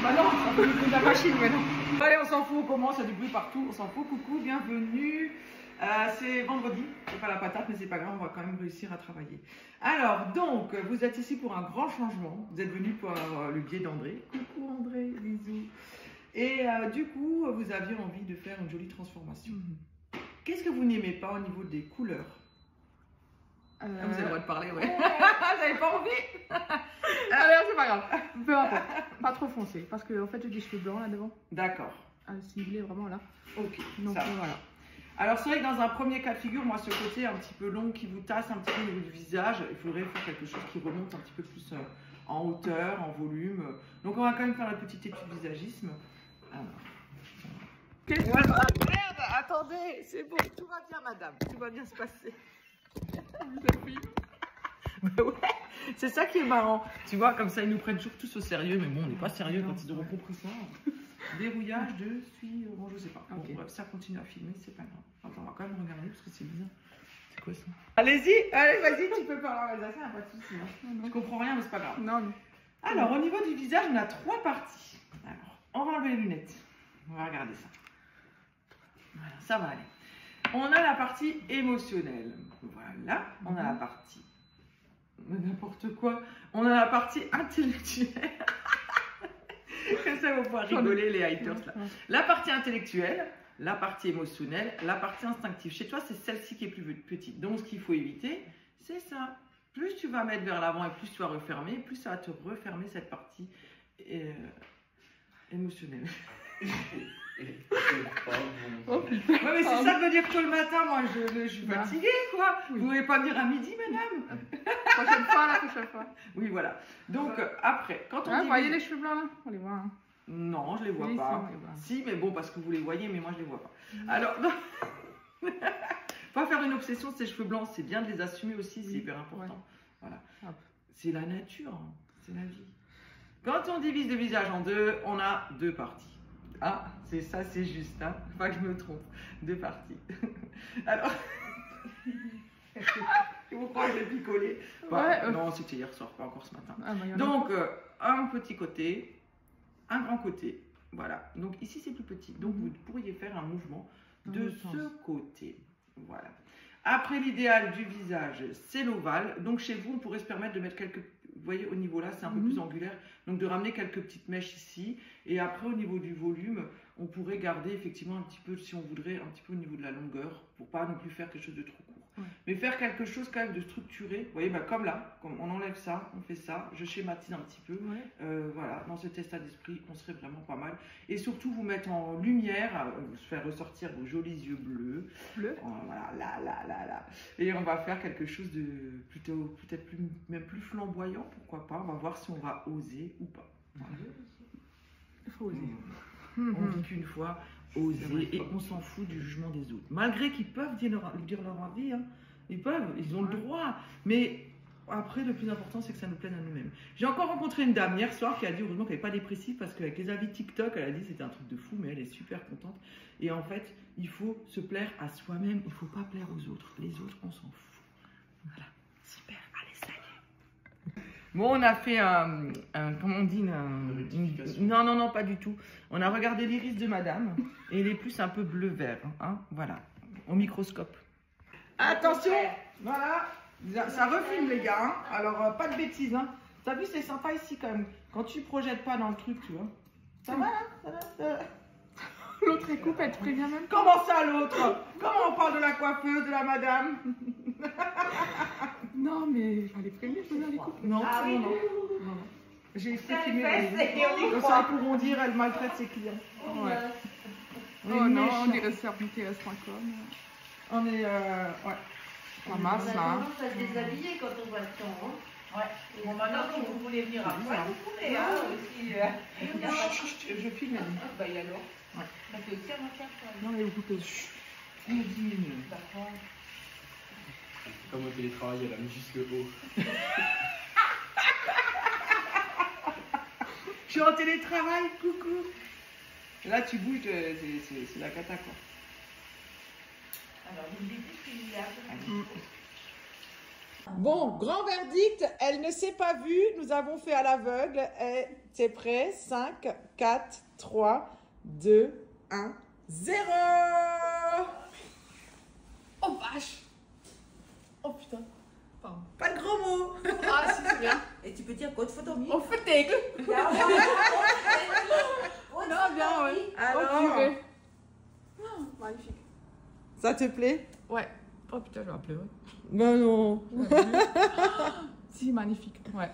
Bah non, on fait du bruit de la machine maintenant. Allez, on s'en fout, on commence, il y a du bruit partout, on s'en fout. Coucou, bienvenue. C'est vendredi, c'est pas la patate, mais c'est pas grave, on va quand même réussir à travailler. Alors, donc, vous êtes ici pour un grand changement. Vous êtes venu pour le biais d'André. Coucou André, bisous. Et du coup, vous aviez envie de faire une jolie transformation. Qu'est-ce que vous n'aimez pas au niveau des couleurs? Vous avez le droit de parler, ouais. J'avais pas envie. Alors, c'est pas grave. Peu importe. Pas trop foncé. Parce que, en fait, j'ai des cheveux blancs là devant. D'accord. Ciblé vraiment là. Ok. Donc, ça. voilà. Alors, c'est vrai que dans un premier cas de figure, moi, ce côté un petit peu long qui vous tasse un petit peu au niveau du visage, il faudrait faire quelque chose qui remonte un petit peu plus en hauteur, en volume. Donc, on va quand même faire la petite étude visagisme. Alors. Merde, attendez, c'est bon, tout va bien, madame. Tout va bien se passer. Bah ouais, c'est ça qui est marrant. Tu vois, comme ça, ils nous prennent toujours tous au sérieux, mais bon, on n'est pas sérieux quand ils auront compris ça. Dérouillage de bon, je sais pas. Bon, bref, ça continue à filmer, c'est pas grave. Attends, on va quand même regarder parce que c'est bizarre. C'est quoi ça? Allez-y, allez, vas-y, tu peux parler en alsacien, pas de soucis. Je comprends rien, mais c'est pas grave. Non, non. Alors, au niveau du visage, on a 3 parties. Alors, on va enlever les lunettes. On va regarder ça. Voilà, ça va aller. On a la partie émotionnelle. Voilà, on a la partie n'importe quoi. On a la partie intellectuelle. Comme ça, vous pouvoir rigoler les haters là. La partie intellectuelle, la partie émotionnelle, la partie instinctive. Chez toi, c'est celle-ci qui est plus petite. Donc, ce qu'il faut éviter, c'est ça. Plus tu vas mettre vers l'avant et plus tu vas refermer, plus ça va te refermer cette partie émotionnelle. Oh putain. Ouais, mais c'est ça que veut dire que le matin, moi, je suis fatiguée, quoi. Oui. Vous ne pouvez pas venir à midi, madame? Prochaine fois, la prochaine fois. Oui, voilà. Donc, après, quand on Vous voyez les cheveux blancs, là? On les voit, hein. Non, je les vois oui, pas. Si, mais bon, parce que vous les voyez, mais moi, je les vois pas. Alors, pas faire une obsession de ces cheveux blancs, c'est bien de les assumer aussi, c'est hyper important. Voilà. C'est la nature, hein. C'est la vie. Quand on divise le visage en deux, on a 2 parties. Ah, c'est ça, c'est juste, hein. Faut pas que je me trompe. 2 parties. Alors, vous croyez que j'ai picolé? Non, c'était hier soir, pas encore ce matin. Donc, un petit côté, un grand côté. Voilà. Donc, ici, c'est plus petit. Donc, vous pourriez faire un mouvement de ce côté. Voilà. Après, l'idéal du visage, c'est l'ovale. Donc, chez vous, on pourrait se permettre de mettre quelques... Vous voyez, au niveau là, c'est un peu plus angulaire. Donc, de ramener quelques petites mèches ici. Et après, au niveau du volume, on pourrait garder effectivement un petit peu, si on voudrait, un petit peu au niveau de la longueur, pour pas non plus faire quelque chose de trop court. Mais faire quelque chose quand même de structuré. Vous voyez, bah, comme là, on enlève ça, on fait ça, je schématise un petit peu. Voilà, dans cet état d'esprit, on serait vraiment pas mal. Et surtout, vous mettre en lumière, faire ressortir vos jolis yeux bleus. Voilà, là. Et on va faire quelque chose de plutôt, peut-être même plus flamboyant, pourquoi pas. On va voir si on va oser ou pas. Voilà. Il faut oser. On vit qu'une fois, oser, et on s'en fout du jugement des autres. Malgré qu'ils peuvent dire leur avis, hein. Ils ont le droit. Mais après, le plus important, c'est que ça nous plaise à nous-mêmes. J'ai encore rencontré une dame hier soir qui a dit, heureusement qu'elle n'est pas dépressive, parce qu'avec les avis TikTok, elle a dit c'était un truc de fou, mais elle est super contente. Et en fait, il faut se plaire à soi-même, il ne faut pas plaire aux autres. Les autres, on s'en fout. Voilà, super, allez, salut. Bon, on a fait comment on dit, non, pas du tout. On a regardé l'iris de madame, et il est plus un peu bleu-vert, hein, voilà, au microscope. Attention, voilà, ça refilme les gars, hein. Alors pas de bêtises, hein. T'as vu, c'est sympa ici quand même, quand tu projettes pas dans le truc, tu vois. Ça va, là. L'autre est coupe, elle te prévient même. Comment ça, l'autre? Comment on parle de la coiffeuse, de la madame? Non, mais elle est prévenue, je veux dire, les coupes. Non, non. J'ai fait filmer, comme ça ils pourront dire, elle maltraite ses clients. Ouais. Oh non, on dirait serviteurs.com. On est, la masse, là. On commence à se déshabiller quand on voit le temps, hein. Ouais. Bon, maintenant, si vous voulez venir à moi, vous pouvez, hein, aussi. Je filme. Bah, et alors? Ouais. Ça fait aussi un maquillage, quoi. Non, mais vous coupez. On diminue. D'accord. Comme au télétravail, elle a mis juste le haut. Je suis en télétravail, coucou. Là, tu bouges, c'est la cata, quoi. Alors, vous me dites qu'il y a. Bon, grand verdict, elle ne s'est pas vue, nous avons fait à l'aveugle. T'es prêt? 5, 4, 3, 2, 1, 0. Oh vache. Oh putain. Pardon. Pas de gros mots. Ah si, c'est bien. Et tu peux dire code photomie. Oh feuille. Non, bien, ouais. Alors, Oh purée. Oh, magnifique. ça te plaît? Ouais. Oh putain, je vais pleurer. Ben non. Si, magnifique. Ouais.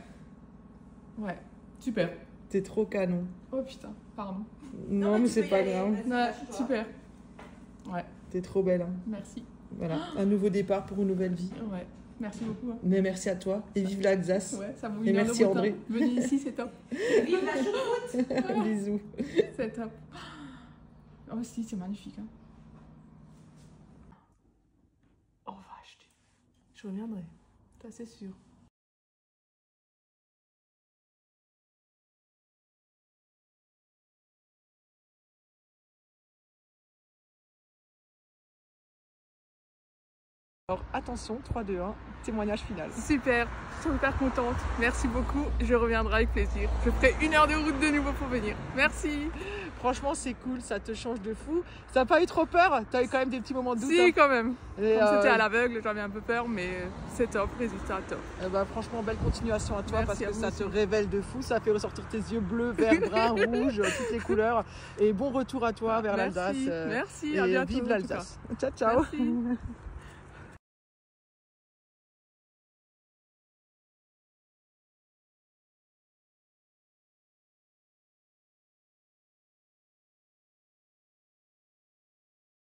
Ouais. Super. T'es trop canon. Oh putain, pardon. Non, mais c'est pas grave. Ouais, super. Ouais. T'es trop belle. Hein. Merci. Voilà, un nouveau départ pour une nouvelle vie. Ouais. Merci beaucoup. Hein. Mais merci à toi et vive l'Alsace. Ouais, ça vaut Et merci André. Venez ici, c'est top. Vive la choucroute. Bisous. C'est top. Oh si, c'est magnifique. Hein. Oh vache. Je reviendrai. Ça, c'est sûr. Alors attention, 3, 2, 1, témoignage final. Super, super contente. Merci beaucoup. Je reviendrai avec plaisir. Je ferai 1 heure de route de nouveau pour venir. Merci. Franchement, c'est cool, ça te change de fou. Ça n'a pas eu trop peur? T'as eu quand même des petits moments de doute? Si, hein. quand même. Et Comme c'était à l'aveugle, j'avais un peu peur, mais c'est top, résultat top. bah, franchement, belle continuation à toi. Merci parce que à ça vous te aussi. révèle de fou. Ça fait ressortir tes yeux bleus, verts, bruns, rouges, toutes les couleurs. Et bon retour à toi vers Merci. l'Alsace. Merci, Et à bientôt. vive en tout cas. l'Alsace. Ciao, ciao. Merci.